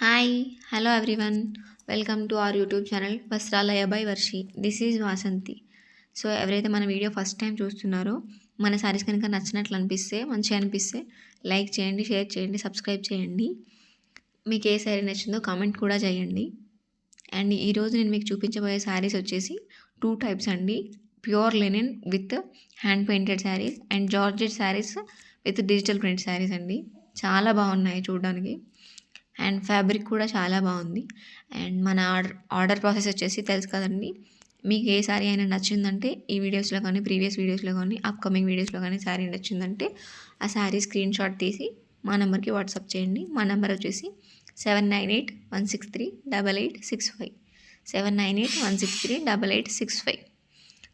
Hi hello everyone welcome to our YouTube channel Vastralaya by Varshi. This is Vasanthi. So ఎవరైతే మన video first time చూస్తున్నారో మన శారీస్ కనుక నచ్చినట్లు అనిపిస్తే మంచిగా అనిపిస్తే లైక్ చేయండి, షేర్ చేయండి, సబ్స్క్రైబ్ చేయండి. మీకు ఏ శారీ నచ్చిందో కామెంట్ కూడా చేయండి. అండ్ ఈరోజు నేను మీకు చూపించబోయే శారీస్ వచ్చేసి 2 టైప్స్ అండి. Pure linen with hand painted saris and georgette saris with digital print saris అండి. చాలా బాగున్నాయి చూడడానికి అండ్ ఫ్యాబ్రిక్ కూడా చాలా బాగుంది. అండ్ మన ఆర్డర్ ప్రాసెస్ వచ్చేసి తెలుసు కదండి. మీకు ఏ శారీ అయినా నచ్చిందంటే ఈ వీడియోస్లో కానీ ప్రీవియస్ వీడియోస్లో కానీ అప్కమింగ్ వీడియోస్లో కానీ శారీ నచ్చిందంటే ఆ శారీ స్క్రీన్ షాట్ తీసి మా నెంబర్కి వాట్సాప్ చేయండి. మా నెంబర్ వచ్చేసి 7981638865 7981638865.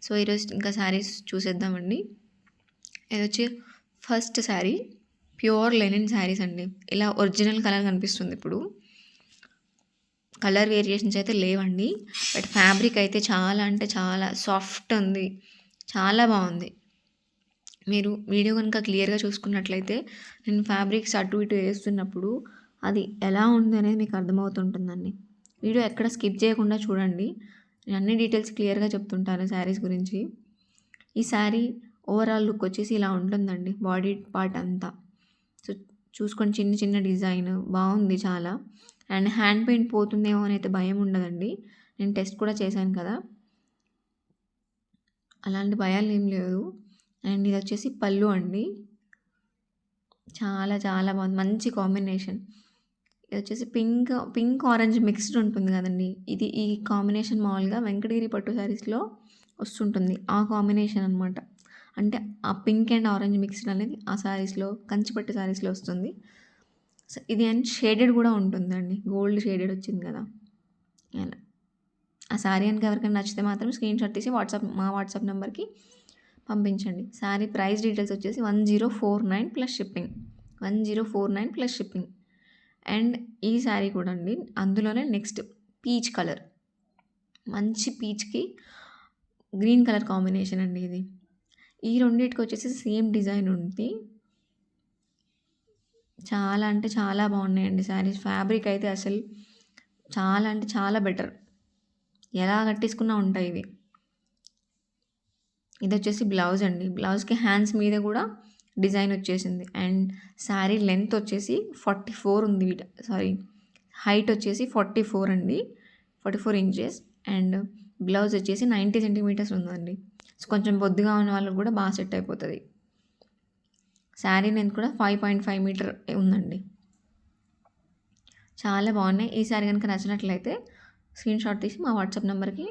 సో ఈరోజు ఇంకా శారీస్ చూసేద్దామండి. ఇది వచ్చి first sari pure linen saris అండి. ఇలా ఒరిజినల్ కలర్ కనిపిస్తుంది. ఇప్పుడు కలర్ వేరియేషన్స్ అయితే లేవండి, బట్ ఫ్యాబ్రిక్ అయితే చాలా అంటే చాలా సాఫ్ట్ ఉంది, చాలా బాగుంది. మీరు వీడియో కనుక క్లియర్గా చూసుకున్నట్లయితే నేను ఫ్యాబ్రిక్స్ అటు ఇటు వేస్తున్నప్పుడు అది ఎలా ఉంది అనేది మీకు అర్థమవుతుంటుందండి. వీడియో ఎక్కడ స్కిప్ చేయకుండా చూడండి. నేను అన్ని డీటెయిల్స్ క్లియర్గా చెప్తుంటాను శారీస్ గురించి. ఈ శారీ ఓవరాల్ లుక్ వచ్చేసి ఇలా ఉంటుందండి. బాడీ పార్ట్ అంతా సో చూసుకొని చిన్న చిన్న డిజైన్ బాగుంది చాలా. అండ్ హ్యాండ్ పెయింట్ పోతుందేమో అని అయితే భయం ఉండదండి. నేను టెస్ట్ కూడా చేశాను కదా, అలాంటి భయాలు ఏం లేదు. అండ్ ఇది వచ్చేసి పళ్ళు అండి. చాలా చాలా బాగుంది, మంచి కాంబినేషన్. ఇది వచ్చేసి పింక్ ఆరెంజ్ మిక్స్డ్ ఉంటుంది కదండి. ఈ కాంబినేషన్ మామూలుగా వెంకటగిరి పట్టు శారీస్లో వస్తుంటుంది. ఆ కాంబినేషన్ అనమాట. అంటే ఆ పింక్ అండ్ ఆరెంజ్ మిక్స్డ్ అనేది ఆ శారీస్లో, కంచిపట్టు శారీస్లో వస్తుంది. సో ఇది అండ్ షేడెడ్ కూడా ఉంటుందండి. గోల్డ్ షేడెడ్ వచ్చింది కదా. అలా ఆ శారీ కనుక ఎవరికైనా నచ్చితే మాత్రం స్క్రీన్ షాట్ తీసి మా వాట్సాప్ నెంబర్కి పంపించండి. శారీ ప్రైస్ డీటెయిల్స్ వచ్చేసి 1049 plus shipping. 1049 plus shipping. And ఈ శారీ కూడా అండి, అందులోనే నెక్స్ట్ పీచ్ కలర్, మంచి పీచ్కి గ్రీన్ కలర్ కాంబినేషన్ అండి ఇది. ఈ రెండింటికి వచ్చేసి సేమ్ డిజైన్ ఉంది. చాలా అంటే చాలా బాగున్నాయండి శారీస్. ఫ్యాబ్రిక్ అయితే అసలు చాలా అంటే చాలా బెటర్, ఎలా కట్టేసుకున్నా ఉంటాయి ఇవి. ఇది వచ్చేసి బ్లౌజ్ అండి. బ్లౌజ్కి హ్యాండ్స్ మీద కూడా డిజైన్ వచ్చేసింది. అండ్ శారీ లెంత్ వచ్చేసి 44 ఉంది. హైట్ వచ్చేసి 44 అండి, 44 ఇంచెస్. అండ్ బ్లౌజ్ వచ్చేసి 90 సెంటీమీటర్స్ ఉందండి. సో కొంచెం బొద్దుగా ఉన్న వాళ్ళకి కూడా బాగా సెట్ అయిపోతుంది. శారీ లెంత్ కూడా 5.5 మీటర్ ఉందండి. చాలా బాగున్నాయి. ఈ శారీ కనుక నచ్చినట్లయితే స్క్రీన్ షాట్ తీసి మా వాట్సాప్ నెంబర్కి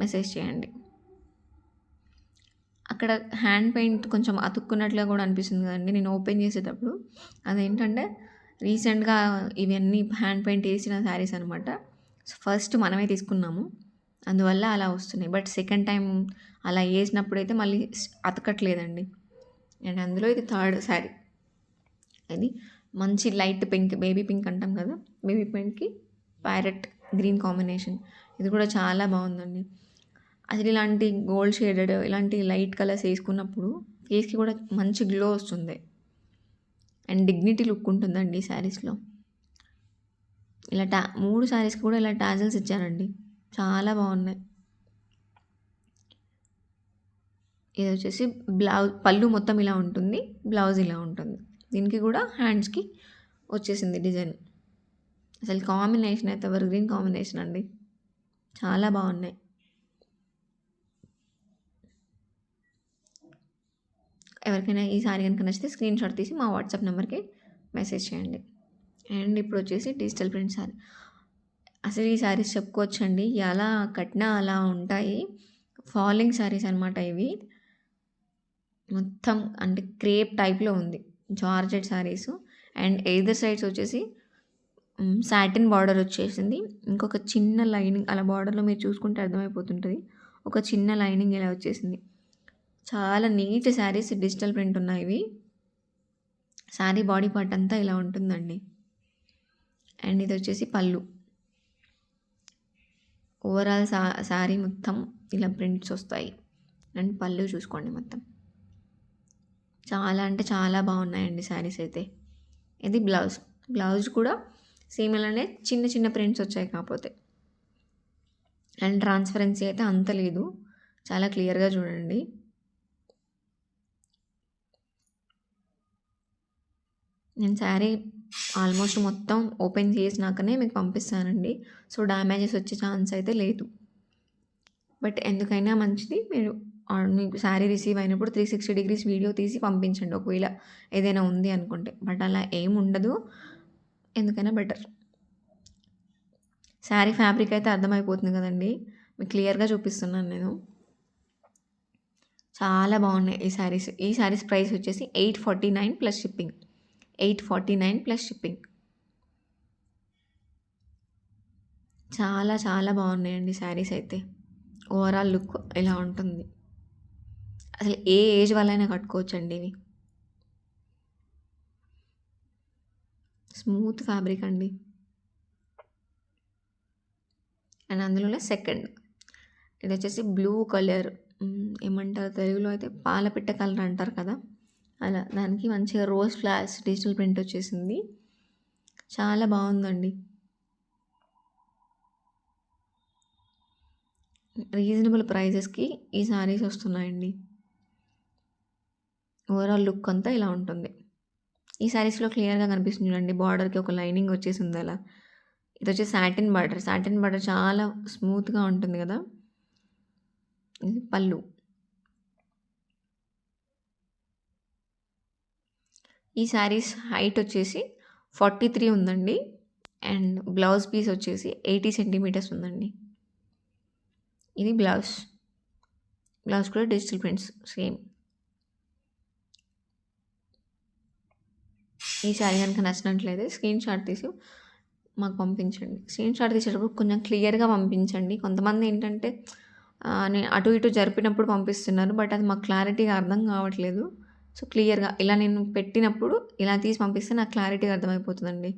మెసేజ్ చేయండి. అక్కడ హ్యాండ్ పెయింట్ కొంచెం అతుక్కున్నట్లుగా కూడా అనిపిస్తుంది కదండి నేను ఓపెన్ చేసేటప్పుడు. అదేంటంటే రీసెంట్గా ఇవన్నీ హ్యాండ్ పెయింట్ వేసిన శారీస్ అనమాట. సో ఫస్ట్ మనమే తీసుకున్నాము, అందువల్ల అలా వస్తున్నాయి. బట్ సెకండ్ టైం అలా వేసినప్పుడు అయితే మళ్ళీ అతకట్లేదండి. అండ్ అందులో ఇది థర్డ్ శారీ. అది మంచి లైట్ పింక్, బేబీ పింక్ అంటాం కదా, బేబీ పింక్కి ప్యారెట్ గ్రీన్ కాంబినేషన్. ఇది కూడా చాలా బాగుందండి. అసలు ఇలాంటి గోల్డ్ షేడెడ్ ఇలాంటి లైట్ కలర్స్ వేసుకున్నప్పుడు ఫేస్కి కూడా మంచి గ్లో వస్తుంది అండ్ డిగ్నిటీ లుక్ ఉంటుందండి ఈ శారీస్లో. ఇలా 3 శారీస్కి కూడా ఇలా టాజల్స్ ఇచ్చారండి, చాలా బాగున్నాయి. ఇది వచ్చేసి బ్లౌజ్, పళ్ళు మొత్తం ఇలా ఉంటుంది, బ్లౌజ్ ఇలా ఉంటుంది. దీనికి కూడా హ్యాండ్స్కి వచ్చేసింది డిజైన్. అసలు కాంబినేషన్ అయితే ఎవర్ గ్రీన్ కాంబినేషన్ అండి, చాలా బాగున్నాయి. ఎవరికైనా ఈ శారీ కనుక నచ్చితే స్క్రీన్ షాట్ తీసి మా వాట్సాప్ నెంబర్కి మెసేజ్ చేయండి. అండ్ ఇప్పుడు వచ్చేసి డిజిటల్ ప్రింట్ శారీ. అసలు ఈ శారీస్ చెప్పుకోవచ్చండి, ఎలా కట్టినా అలా ఉంటాయి. ఫాలింగ్ శారీస్ అనమాట ఇవి. మొత్తం అంటే క్రేప్ టైప్లో ఉంది, georgette saris. And either sides వచ్చేసి సాటిన్ బార్డర్ వచ్చేసింది. ఇంకొక చిన్న లైనింగ్ అలా బార్డర్లో మీరు చూసుకుంటే అర్థమైపోతుంటుంది. ఒక చిన్న లైనింగ్ ఇలా వచ్చేసింది. చాలా నీట్ శారీస్, డిజిటల్ ప్రింట్ ఉన్నాయి ఇవి. శారీ బాడీ పార్ట్ అంతా ఇలా ఉంటుందండి. అండ్ ఇది వచ్చేసి పళ్ళు. ఓవరాల్ శారీ మొత్తం ఇలా ప్రింట్స్ వస్తాయి. అండ్ పళ్ళు చూసుకోండి మొత్తం. చాలా అంటే చాలా బాగున్నాయండి శారీస్ అయితే. ఇది బ్లౌజ్ కూడా సేమ్ ఇలానే చిన్న చిన్న ప్రింట్స్ వచ్చాయి కాకపోతే. అండ్ ట్రాన్స్పరెన్సీ అయితే అంత లేదు, చాలా క్లియర్గా చూడండి. నేను శారీ ఆల్మోస్ట్ మొత్తం ఓపెన్ చేసినాకనే మీకు పంపిస్తానండి. సో డ్యామేజెస్ వచ్చే ఛాన్స్ అయితే లేదు. బట్ ఎందుకైనా మంచిది మీరు మీకు శారీ రిసీవ్ అయినప్పుడు 360 డిగ్రీస్ వీడియో తీసి పంపించండి ఒకవేళ ఏదైనా ఉంది అనుకుంటే. బట్ అలా ఏం ఉండదు, ఎందుకైనా బెటర్. శారీ ఫ్యాబ్రిక్ అయితే అర్థమైపోతుంది కదండి, మీకు క్లియర్గా చూపిస్తున్నాను నేను. చాలా బాగున్నాయి ఈ శారీస్. ఈ శారీస్ ప్రైస్ వచ్చేసి 849 ప్లస్ షిప్పింగ్. 849 plus shipping. చాలా చాలా బాగున్నాయండి శారీస్ అయితే. ఓవరాల్ లుక్ ఇలా ఉంటుంది. అసలు ఏ ఏజ్ వాళ్ళైనా కట్టుకోవచ్చండి ఇవి. స్మూత్ ఫ్యాబ్రిక్ అండి. అండ్ అందులోనే సెకండ్ ఇది వచ్చేసి బ్లూ కలర్, ఏమంటారు తెలుగులో అయితే పాలపిట్ట కలర్ అంటారు కదా, అలా దానికి మంచిగా రోజ్ ఫ్లవర్స్ డిజిటల్ ప్రింట్ వచ్చేసింది. చాలా బాగుందండి. రీజనబుల్ ప్రైజెస్కి ఈ శారీస్ వస్తున్నాయండి. ఓవరాల్ లుక్ అంతా ఇలా ఉంటుంది. ఈ శారీస్లో క్లియర్గా కనిపిస్తుంది చూడండి, బార్డర్కి ఒక లైనింగ్ వచ్చేసింది అలా. ఇది వచ్చి సాటిన్ బార్డర్. సాటిన్ బార్డర్ చాలా స్మూత్గా ఉంటుంది కదా. ఇది పళ్ళు. ఈ శారీస్ హైట్ వచ్చేసి 43 ఉందండి. అండ్ బ్లౌజ్ పీస్ వచ్చేసి 80 సెంటీమీటర్స్ ఉందండి. ఇది బ్లౌజ్. బ్లౌజ్ కూడా డిజిటల్ ప్రింట్స్ సేమ్. ఈ శారీ కనుక నచ్చినట్లయితే స్క్రీన్ షాట్ తీసి మాకు పంపించండి. స్క్రీన్ షాట్ తీసేటప్పుడు కొంచెం క్లియర్గా పంపించండి. కొంతమంది ఏంటంటే నేను అటు ఇటు జరిపినప్పుడు పంపిస్తున్నారు, బట్ అది మాకు క్లారిటీగా అర్థం కావట్లేదు. సో క్లియర్గా ఇలా నేను పెట్టినప్పుడు ఇలా తీసి పంపిస్తే నాకు క్లారిటీగా అర్థమైపోతుందండి.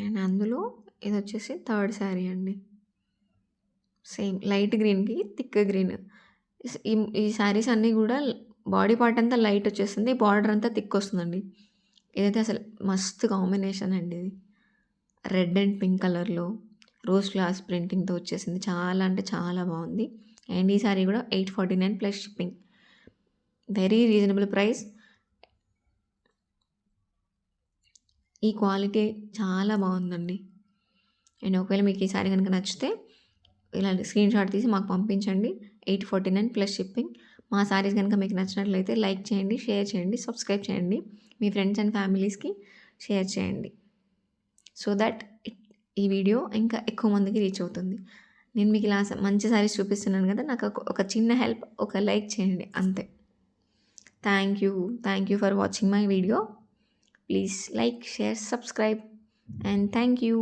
అండ్ అందులో ఇది వచ్చేసి థర్డ్ శారీ అండి. సేమ్ లైట్ గ్రీన్కి థిక్ గ్రీన్. ఈ శారీస్ అన్నీ కూడా బాడీ పార్ట్ అంతా లైట్ వచ్చేస్తుంది, బార్డర్ అంతా థిక్ వస్తుందండి. ఇదైతే అసలు మస్తు కాంబినేషన్ అండి. ఇది రెడ్ అండ్ పింక్ కలర్లో రోజ్ ఫ్లవర్స్ ప్రింటింగ్తో వచ్చేసింది. చాలా అంటే చాలా బాగుంది. అండ్ ఈ శారీ కూడా 849 plus shipping. Very reasonable price. ఈ క్వాలిటీ చాలా బాగుందండి. అండ్ ఒకవేళ మీకు ఈ శారీ కనుక నచ్చితే ఇలా స్క్రీన్ షాట్ తీసి మాకు పంపించండి. 849 ప్లస్ షిప్పింగ్. మా శారీస్ కనుక మీకు నచ్చినట్లయితే లైక్ చేయండి, షేర్ చేయండి, సబ్స్క్రైబ్ చేయండి. మీ ఫ్రెండ్స్ అండ్ ఫ్యామిలీస్కి షేర్ చేయండి. సో దట్ ఈ వీడియో ఇంకా ఎక్కువ మందికి రీచ్ అవుతుంది. నేను మీకు ఇలా మంచి శారీస్ చూపిస్తున్నాను కదా, నాకు ఒక చిన్న హెల్ప్, ఒక లైక్ చేయండి అంతే. Thank you for watching my video. Please like, share, subscribe and thank you.